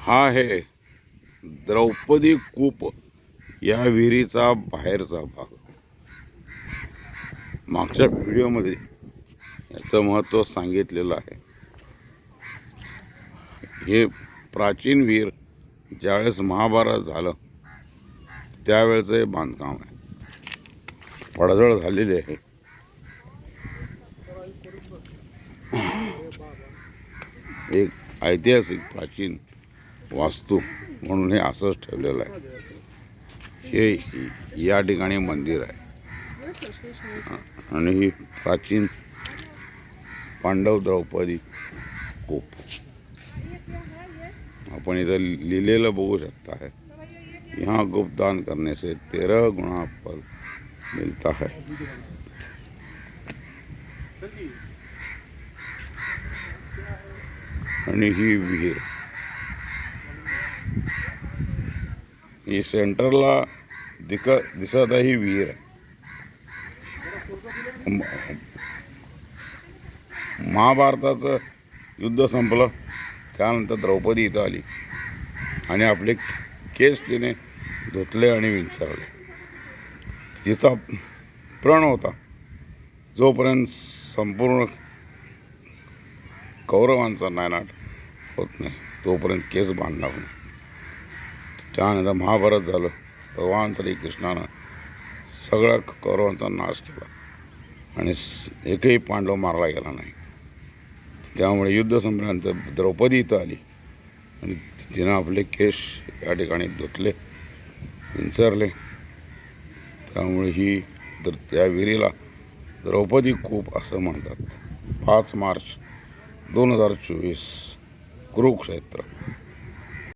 हा आहे द्रौपदी कूप या विहिरीचा बाहेरचा भाग. मागच्या व्हिडिओमध्ये याचं महत्त्व सांगितलेलं आहे. हे प्राचीन विहीर ज्यावेळेस महाभारत झालं त्यावेळेचं हे बांधकाम आहे. पडझड झालेली आहे. एक ऐतिहासिक प्राचीन वास्तू म्हणून हे असंच ठेवलेलं आहे. हे या ठिकाणी मंदिर आहे आणि ही प्राचीन पांडव द्रौपदी कूप. आपण इधर लिहिलेलं बघू शकता है, यहाँ गुप्तदान करने से 13 गुना फल मिलता है. आणि ही विहीर ही सेंटरला दिसत आहे. ही विहीर आहे. महाभारताचं युद्ध संपलं त्यानंतर द्रौपदी इथं आली आणि आपले केस तिने धुतले आणि विंचरले. तिचा प्रण होता जोपर्यंत संपूर्ण कौरवांचा नायनाट होत नाही तोपर्यंत केस बांधणार नाही. त्यानंतर महाभारत झालं. भगवान श्रीकृष्णानं सगळ्या कौरवांचा नाश केला आणि एकही पांडव मारला गेला नाही. त्यामुळे युद्ध संपल्यानंतर द्रौपदी इथं आली आणि तिनं आपले केस या ठिकाणी धुतले, विंचरले. त्यामुळे या विहिरीला द्रौपदी कूप असं म्हणतात. 5 मार्च 2024 कुरुक्षेत्र.